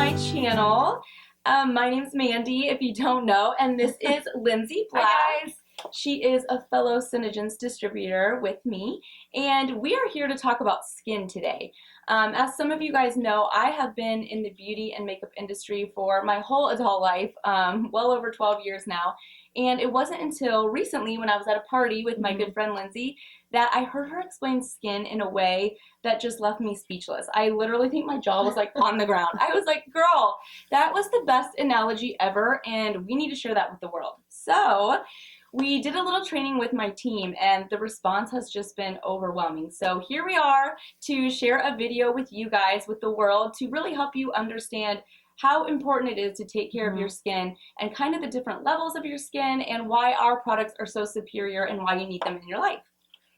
my channel. My name's Mandy, if you don't know, and this is Lindsay Black. Hi guys. She is a fellow Synogens distributor with me, and we are here to talk about skin today. As some of you guys know, I have been in the beauty and makeup industry for my whole adult life, well over 12 years now, and it wasn't until recently when I was at a party with my good friend Lindsay that I heard her explain skin in a way that just left me speechless. I literally think my jaw was like on the ground. I was like, girl, that was the best analogy ever, and we need to share that with the world. So we did a little training with my team, and the response has just been overwhelming. So here we are to share a video with you guys, with the world, to really help you understand how important it is to take care of your skin and kind of the different levels of your skin and why our products are so superior and why you need them in your life.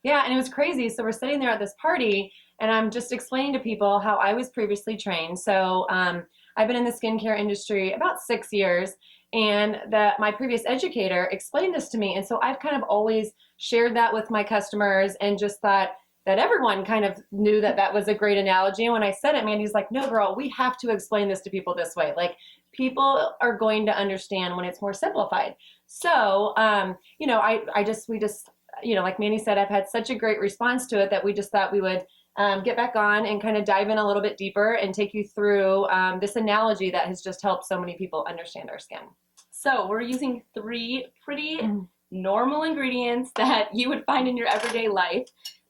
Yeah, and it was crazy. So we're sitting there at this party, and I'm just explaining to people how I was previously trained. So I've been in the skincare industry about 6 years, and my previous educator explained this to me. And so I've kind of always shared that with my customers and just thought that everyone kind of knew that that was a great analogy. And when I said it, Mandy's like, no, girl, we have to explain this to people this way. Like, people are going to understand when it's more simplified. So, you know, we just, you know, like Mandy said, I've had such a great response to it that we just thought we would get back on and kind of dive in a little bit deeper and take you through this analogy that has just helped so many people understand our skin. So we're using 3 pretty normal ingredients that you would find in your everyday life,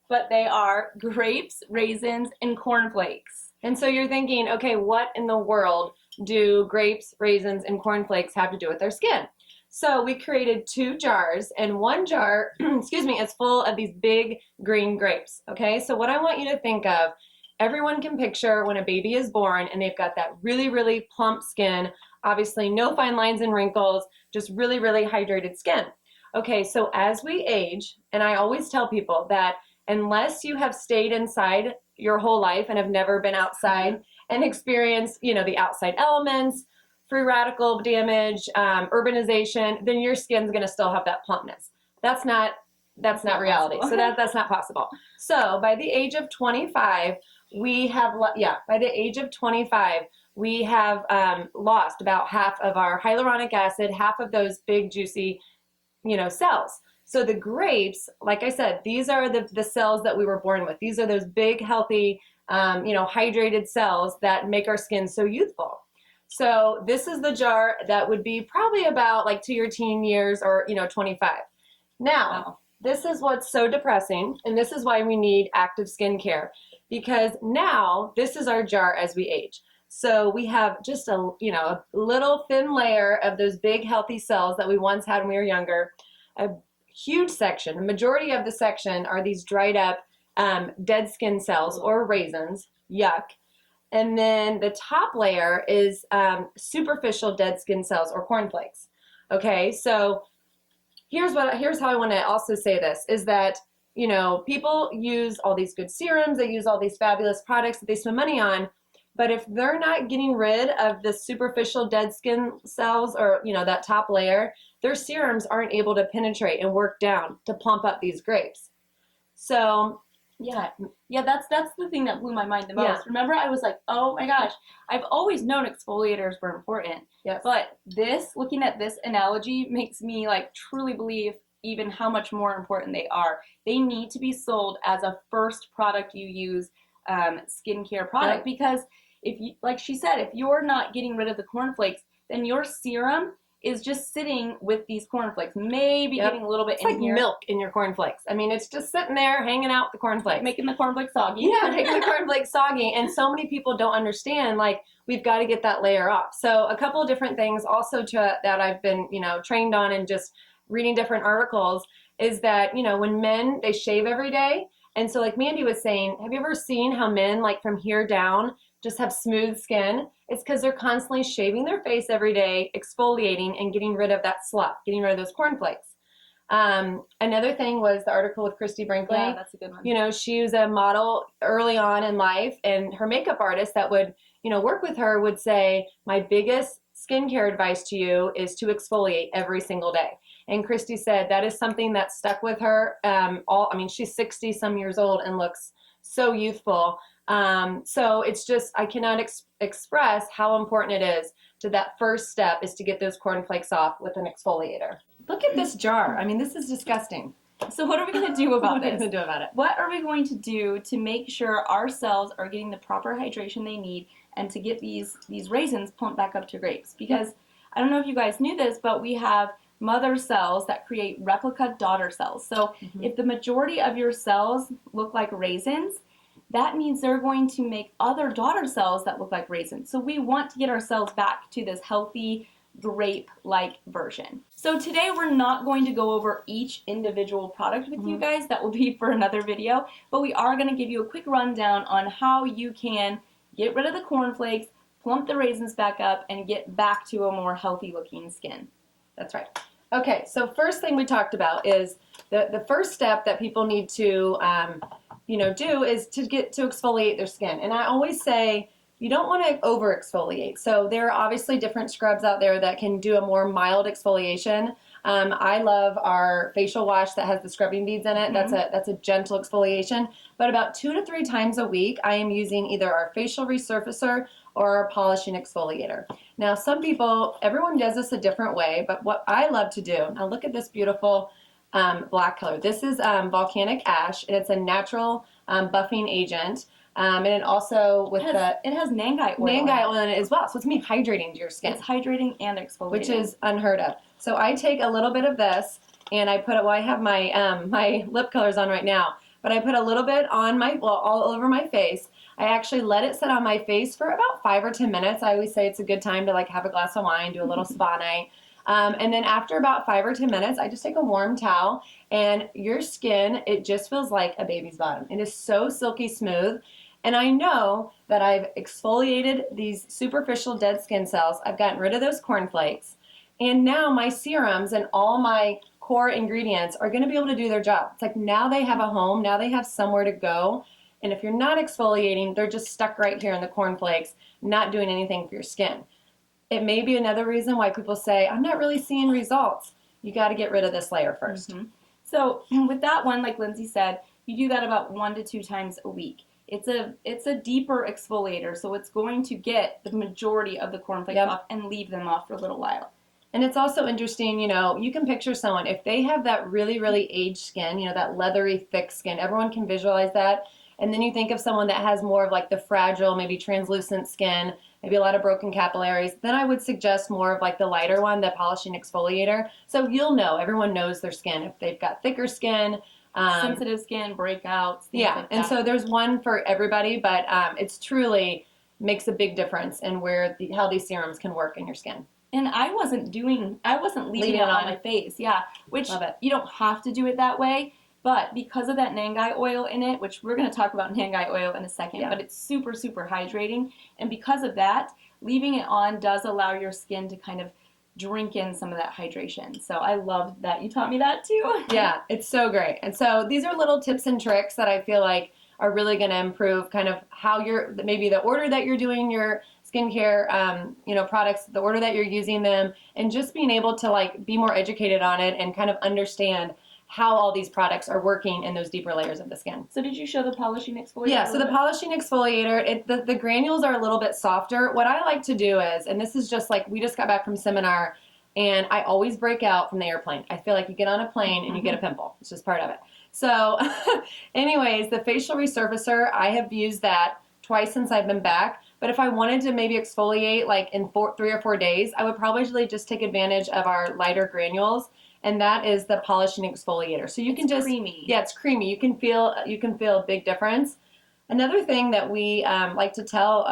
but they are grapes, raisins, and cornflakes. And so you're thinking, okay, what in the world do grapes, raisins, and cornflakes have to do with our skin? So we created 2 jars, and one jar, excuse me, is full of these big green grapes, okay? So what I want you to think of, everyone can picture when a baby is born and they've got that really, really plump skin, obviously no fine lines and wrinkles, just really, really hydrated skin. Okay, so as we age, and I always tell people that unless you have stayed inside your whole life and have never been outside and experienced, you know, the outside elements, free radical damage, urbanization, then your skin's gonna still have that plumpness. That's not reality. So that's not possible. So by the age of 25, we have, by the age of 25, we have lost about half of our hyaluronic acid, half of those big juicy, you know, cells. So the grapes, like I said, these are the cells that we were born with. These are those big, healthy, you know, hydrated cells that make our skin so youthful. So this is the jar that would be probably about like to your teen years or, you know, 25. Now, this is what's so depressing, and this is why we need active skincare, because now this is our jar as we age. So we have just a, you know, a little thin layer of those big healthy cells that we once had when we were younger. A huge section, the majority of the section are these dried up dead skin cells or raisins, yuck. And then the top layer is superficial dead skin cells or cornflakes. Okay, so here's how I want to also say this, is that, you know, people use all these good serums, they use all these fabulous products that they spend money on, but if they're not getting rid of the superficial dead skin cells or, you know, that top layer, their serums aren't able to penetrate and work down to plump up these grapes. So yeah, that's the thing that blew my mind the most. Yeah. Remember, I was like, oh my gosh, I've always known exfoliators were important. Yes. But looking at this analogy makes me like truly believe even how much more important they are. They need to be sold as a first product you use skincare product, Right. because if you, like she said, if you're not getting rid of the cornflakes, then your serum is just sitting with these cornflakes, maybe getting a little bit it's in like here. milk in your cornflakes. I mean, it's just sitting there hanging out with the cornflakes. Making the cornflakes soggy. Yeah, making the cornflakes soggy. And so many people don't understand, like, we've got to get that layer off. So a couple of different things also that I've been, you know, trained on and just reading different articles is that, you know, when men, they shave every day. And so like Mandy was saying, have you ever seen how men, like from here down, just have smooth skin? It's because they're constantly shaving their face every day, exfoliating, and getting rid of that slough, getting rid of those cornflakes. Another thing was the article with Christy Brinkley. Yeah, that's a good one. You know, she was a model early on in life, and her makeup artist that would, you know, work with her would say, my biggest skincare advice to you is to exfoliate every single day. And Christy said that is something that stuck with her. I mean, she's 60 some years old and looks so youthful. So it's just, I cannot express how important it is to that first step is to get those cornflakes off with an exfoliator. Look at this jar. I mean, this is disgusting. So what are we going to do about What are we this? going to do about it? What are we going to do to make sure our cells are getting the proper hydration they need and to get these raisins pumped back up to grapes? Because I don't know if you guys knew this, but we have mother cells that create replica daughter cells. So if the majority of your cells look like raisins, that means they're going to make other daughter cells that look like raisins. So we want to get our cells back to this healthy grape-like version. So today we're not going to go over each individual product with you guys. That will be for another video. But we are going to give you a quick rundown on how you can get rid of the cornflakes, plump the raisins back up, and get back to a more healthy looking skin. That's right. Okay, so first thing we talked about is the first step that people need to do is to get to exfoliate their skin. And I always say you don't want to over exfoliate. So there are obviously different scrubs out there that can do a more mild exfoliation. I love our facial wash that has the scrubbing beads in it. That's a gentle exfoliation. But about 2 to 3 times a week, I am using either our facial resurfacer or our polishing exfoliator. Now, some people, everyone does this a different way, but what I love to do, now look at this beautiful black color. This is volcanic ash, and it's a natural buffing agent. And it also it has nangai oil in it as well, so it's me hydrating to your skin. It's hydrating and exfoliating, which is unheard of. So I take a little bit of this and I put it. Well, I have my my lip colors on right now, but I put a little bit on all over my face. I actually let it sit on my face for about 5 or 10 minutes. I always say it's a good time to like have a glass of wine, do a little spa night. And then after about 5 or 10 minutes, I just take a warm towel, and your skin, it just feels like a baby's bottom. It is so silky smooth. And I know that I've exfoliated these superficial dead skin cells. I've gotten rid of those cornflakes. And now my serums and all my core ingredients are going to be able to do their job. It's like now they have a home. Now they have somewhere to go. And if you're not exfoliating, they're just stuck right here in the cornflakes, not doing anything for your skin. It may be another reason why people say, I'm not really seeing results. You got to get rid of this layer first. So with that one, like Lindsay said, you do that about 1 to 2 times a week. It's a deeper exfoliator, so it's going to get the majority of the cornflakes off and leave them off for a little while. And it's also interesting, you can picture someone, if they have that really, really aged skin, that leathery, thick skin, everyone can visualize that. And then you think of someone that has more of like the fragile, maybe translucent skin, maybe a lot of broken capillaries, then I would suggest more of like the lighter one, the polishing exfoliator. So you'll know, everyone knows their skin. If they've got thicker skin, sensitive skin, breakouts, things like and that. so there's one for everybody, but it's truly makes a big difference in how these serums can work in your skin. And I wasn't leaving it on my face, which you don't have to do it that way, but because of that nangai oil in it, which we're going to talk about nangai oil in a second, but it's super, super hydrating, and because of that, leaving it on does allow your skin to kind of drink in some of that hydration. So I love that you taught me that too. Yeah, it's so great. And so these are little tips and tricks that I feel like are really going to improve kind of how maybe the order that you're doing your skincare, products, the order that you're using them, and just being able to like be more educated on it and kind of understand how all these products are working in those deeper layers of the skin. So did you show the polishing exfoliator? Yeah, so the polishing exfoliator, the granules are a little bit softer. What I like to do is, and this is just like, we just got back from seminar, and I always break out from the airplane. I feel like you get on a plane and you get a pimple. It's just part of it. So anyways, the facial resurfacer, I have used that twice since I've been back. But if I wanted to maybe exfoliate like in 3 or 4 days, I would probably just take advantage of our lighter granules. And that is the polishing exfoliator. So you can just creamy. Yeah, it's creamy. You can feel a big difference. Another thing that we like to tell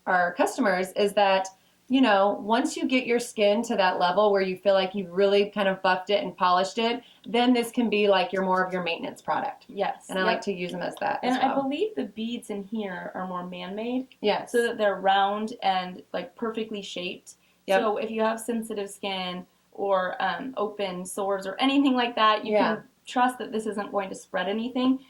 our customers is that once you get your skin to that level where you feel like you've really kind of buffed it and polished it, then this can be like more of your maintenance product. Yes. And I like to use them as that. And as well. I believe the beads in here are more man-made. Yes. So that they're round and like perfectly shaped. Yep. So if you have sensitive skin or open sores or anything like that, you can trust that this isn't going to spread anything.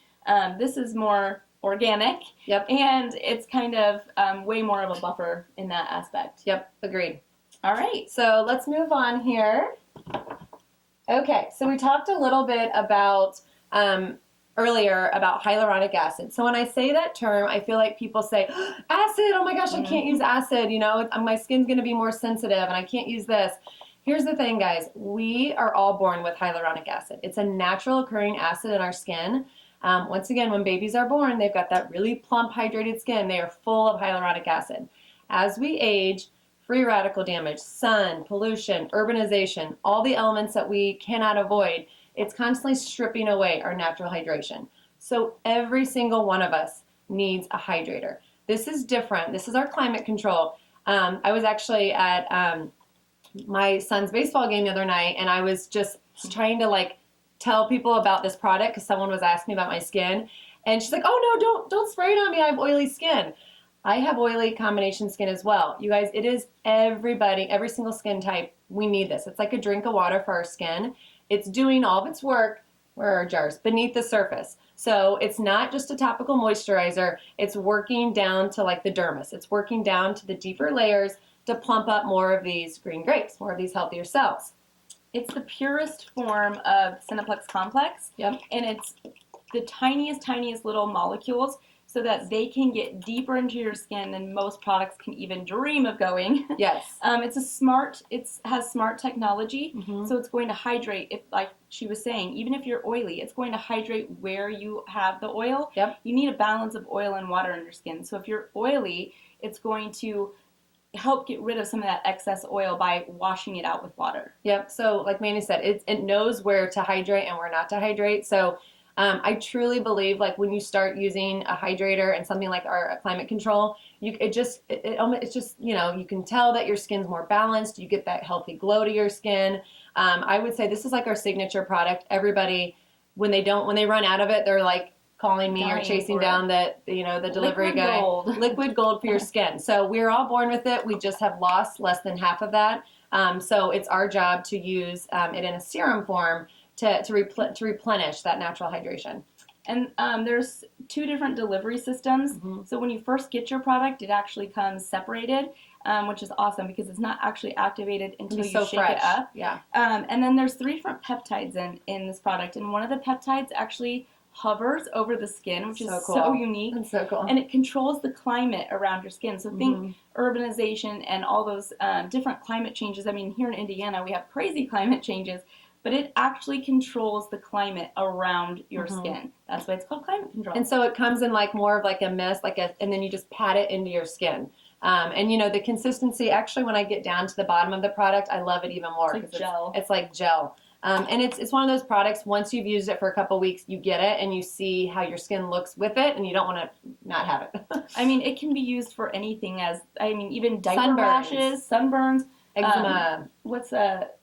This is more organic, and it's kind of way more of a buffer in that aspect. Yep, agreed. All right. So let's move on here. Okay, so we talked a little bit about earlier about hyaluronic acid. So when I say that term, I feel like people say, acid, oh my gosh, I can't use acid, my skin's gonna be more sensitive and I can't use this. Here's the thing, guys. We are all born with hyaluronic acid. It's a natural occurring acid in our skin. Once again, when babies are born, they've got that really plump, hydrated skin. They are full of hyaluronic acid. As we age, free radical damage, sun, pollution, urbanization, all the elements that we cannot avoid, it's constantly stripping away our natural hydration. So every single one of us needs a hydrator. This is different. This is our climate control. I was actually at my son's baseball game the other night, and I was just trying to tell people about this product because someone was asking me about my skin, and she's like, "Oh no, don't spray it on me. I have oily skin." I have oily combination skin as well. You guys, it is everybody, every single skin type. We need this. It's like a drink of water for our skin. It's doing all of its work, where are our jars? Beneath the surface. So it's not just a topical moisturizer. It's working down to the dermis. It's working down to the deeper layers to plump up more of these green grapes, more of these healthier cells. It's the purest form of Cineplex Complex. Yep. And it's the tiniest little molecules so that they can get deeper into your skin than most products can even dream of going. Yes. It has smart technology, Mm-hmm. so it's going to hydrate, if, like she was saying, even if you're oily, it's going to hydrate where you have the oil. Yep. You need a balance of oil and water in your skin. So if you're oily, it's going to help get rid of some of that excess oil by washing it out with water. Yep. So like Manny said, it knows where to hydrate and where not to hydrate. So I truly believe when you start using a hydrator and something like our climate control, you can tell that your skin's more balanced. You get that healthy glow to your skin. I would say this is our signature product. Everybody, when they run out of it, they're calling me or chasing down the delivery Liquid guy. gold. Liquid gold for your skin. So we're all born with it. We just have lost less than half of that. So it's our job to use it in a serum form to replenish that natural hydration. And there's 2 different delivery systems. Mm-hmm. So when you first get your product, it actually comes separated, which is awesome because it's not actually activated until you shake fresh. it up. Yeah. And then there's 3 different peptides in this product, and one of the peptides actually hovers over the skin, which is cool. so unique. That's so cool. And it controls the climate around your skin. So think urbanization and all those different climate changes. I mean, here in Indiana, we have crazy climate changes, but it actually controls the climate around your skin. That's why it's called climate control. And so it comes in more of a mist, and then you just pat it into your skin. And the consistency, actually when I get down to the bottom of the product, I love it even more. It's like gel. It's like gel. And it's one of those products, once you've used it for a couple weeks, you get it and you see how your skin looks with it, and you don't want to not have it. I mean, it can be used for anything even diaper Sunburns. rashes, sunburns, Eczema.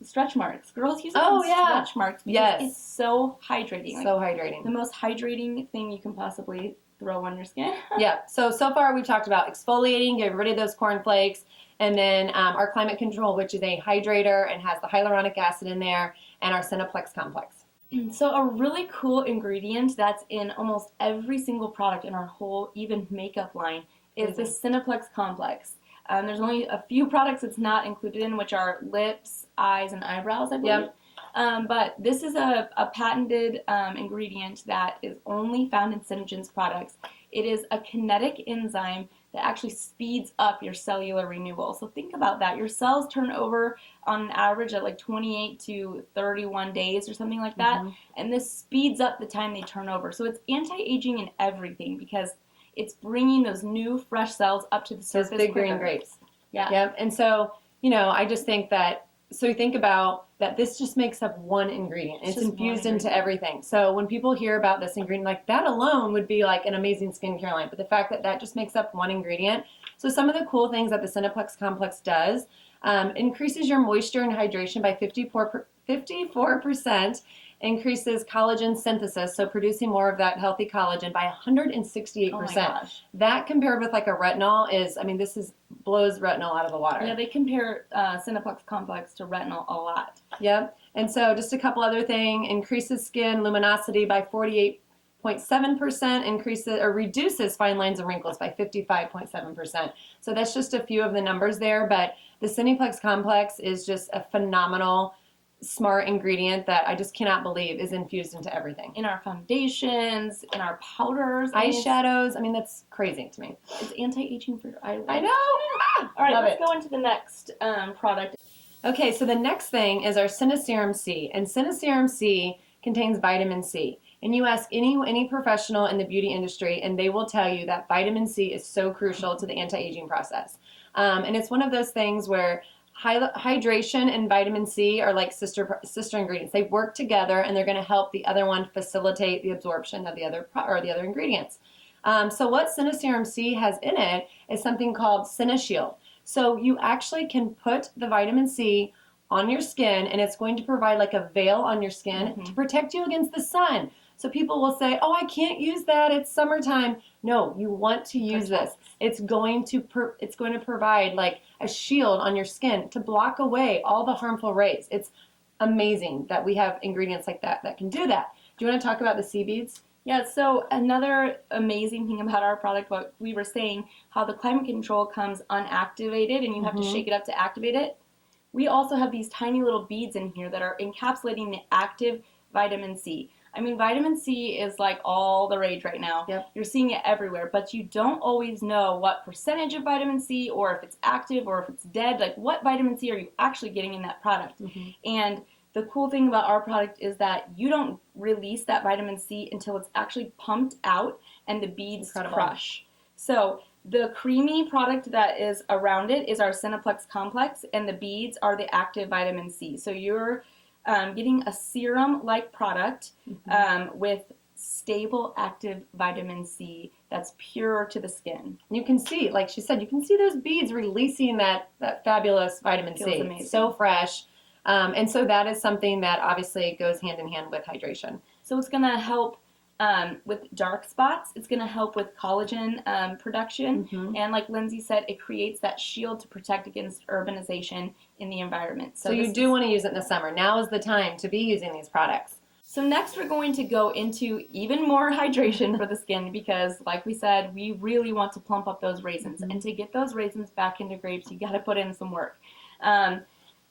Stretch marks. Girls use it Oh, on yeah. stretch marks because Yes. it's so hydrating. So hydrating. The most hydrating thing you can possibly throw on your skin. Yeah. So far we've talked about exfoliating, get rid of those cornflakes, and then our climate control, which is a hydrator and has the hyaluronic acid in there, and our Cineplex Complex. So a really cool ingredient that's in almost every single product in our whole even makeup line is the Cineplex Complex. There's only a few products it's not included in, which are lips, eyes, and eyebrows, I believe. Yep. But this is a patented ingredient that is only found in Synergen's products. It is a kinetic enzyme that actually speeds up your cellular renewal. So think about that. Your cells turn over on an average at 28 to 31 days or something like that. And this speeds up the time they turn over. So it's anti-aging in everything because it's bringing those new, fresh cells up to the surface. Those big quicker. green grapes. Yeah. Yep. And so, I just think that, so you think about that this just makes up one ingredient. It's infused into everything. So when people hear about this ingredient, that alone would be an amazing skincare line. But the fact that that just makes up one ingredient. So some of the cool things that the Cineplex Complex does, increases your moisture and hydration by 54%, increases collagen synthesis, so producing more of that healthy collagen by 168%. Oh my gosh. That compared with a retinol blows retinol out of the water. Yeah, they compare Cineplex Complex to retinol a lot. Yep. And so just a couple other things, increases skin luminosity by 48.7%, reduces fine lines and wrinkles by 55.7%. So that's just a few of the numbers there, but the Cineplex Complex is just a phenomenal smart ingredient that I just cannot believe is infused into everything. In our foundations, in our powders. Eyeshadows. I mean, that's crazy to me. It's anti-aging for your eyelids. I know! All right, Love let's it. go into the next product. Okay, so the next thing is our Cineserum C. And Cineserum C contains vitamin C. And you ask any professional in the beauty industry, and they will tell you that vitamin C is so crucial to the anti-aging process. And it's one of those things where hydration and vitamin C are like sister ingredients. They work together, and they're going to help the other one facilitate the absorption of the other ingredients. So what Cineserum C has in it is something called CineShield. So you actually can put the vitamin C on your skin, and it's going to provide like a veil on your skin to protect you against the sun. So people will say, oh, I can't use that, it's summertime. No, you want to use this. It's going to provide like a shield on your skin to block away all the harmful rays. It's amazing that we have ingredients like that that can do that. Do you want to talk about the sea beads? Yeah, so another amazing thing about our product, what we were saying, how the climate control comes unactivated and you have to shake it up to activate it. We also have these tiny little beads in here that are encapsulating the active vitamin C. I mean, vitamin C is like all the rage right now. Yep. You're seeing it everywhere, but you don't always know what percentage of vitamin C, or if it's active or if it's dead. Like, what vitamin C are you actually getting in that product? And the cool thing about our product is that you don't release that vitamin C until it's actually pumped out and the beads crush. So the creamy product that is around it is our Cineplex Complex, and the beads are the active vitamin C. So you're getting a serum-like product with stable active vitamin C that's pure to the skin. You can see, like she said, you can see those beads releasing that fabulous vitamin C. Feels amazing. So fresh. And so that is something that obviously goes hand in hand with hydration. So it's going to help with dark spots. It's going to help with collagen production. And like Lindsay said, it creates that shield to protect against urbanization in the environment. So you do want to use it in the summer. Now is the time to be using these products. So next we're going to go into even more hydration for the skin because, like we said, we really want to plump up those raisins. And to get those raisins back into grapes, you got to put in some work.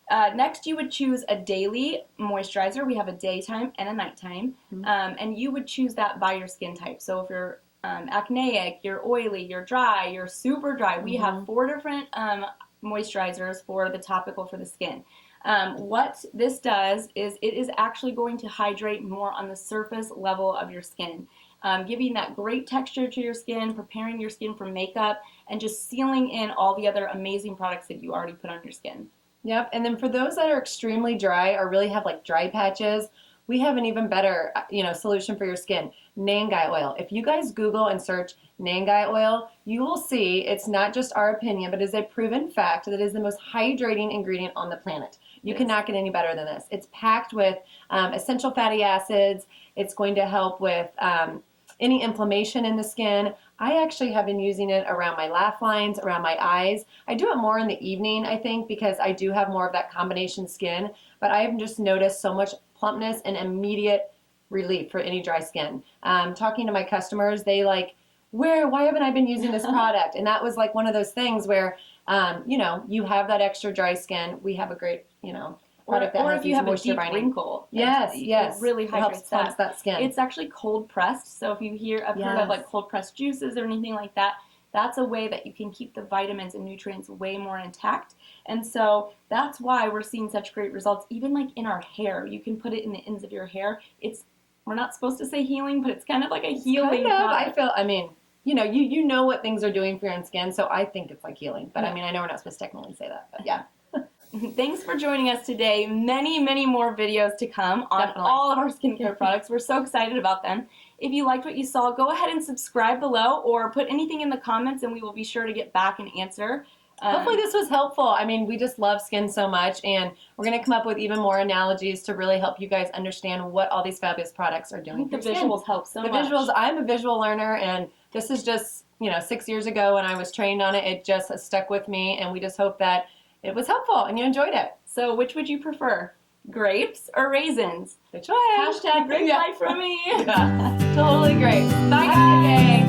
Next, you would choose a daily moisturizer. We have a daytime and a nighttime, and you would choose that by your skin type. So if you're acneic, you're oily, you're dry, you're super dry, we have 4 different moisturizers for the topical for the skin. What this does is it is actually going to hydrate more on the surface level of your skin, giving that great texture to your skin, preparing your skin for makeup, and just sealing in all the other amazing products that you already put on your skin. Yep, and then for those that are extremely dry or really have like dry patches, we have an even better, solution for your skin. Nangai oil. If you guys Google and search Nangai oil, you will see it's not just our opinion, but it is a proven fact that it is the most hydrating ingredient on the planet. You cannot get any better than this. It's packed with essential fatty acids. It's going to help with any inflammation in the skin. I actually have been using it around my laugh lines, around my eyes. I do it more in the evening, I think, because I do have more of that combination skin, but I have just noticed so much plumpness and immediate relief for any dry skin. Talking to my customers, they like, why haven't I been using this product? And that was like one of those things where, you have that extra dry skin. We have a great, product that or has if you have moisture a deep binding. wrinkle. Yes, it really hydrates that skin. It's actually cold pressed. So if you I've heard of like cold pressed juices or anything like that, that's a way that you can keep the vitamins and nutrients way more intact. And so that's why we're seeing such great results, even like in our hair. You can put it in the ends of your hair. We're not supposed to say healing, but it's kind of like a healing product. You know what things are doing for your own skin, so I think it's like healing. But I know we're not supposed to technically say that, but yeah. Thanks for joining us today. Many, many more videos to come on all of our skincare products. We're so excited about them. If you liked what you saw, go ahead and subscribe below or put anything in the comments and we will be sure to get back and answer. Hopefully this was helpful. We just love skin so much, and we're going to come up with even more analogies to really help you guys understand what all these fabulous products are doing for the visuals help so much. The visuals, I'm a visual learner, and this is just, 6 years ago when I was trained on it. It just has stuck with me, and we just hope that it was helpful and you enjoyed it. So which would you prefer, grapes or raisins? Good choice. # grape life from me. Yeah, totally great. Bye, guys.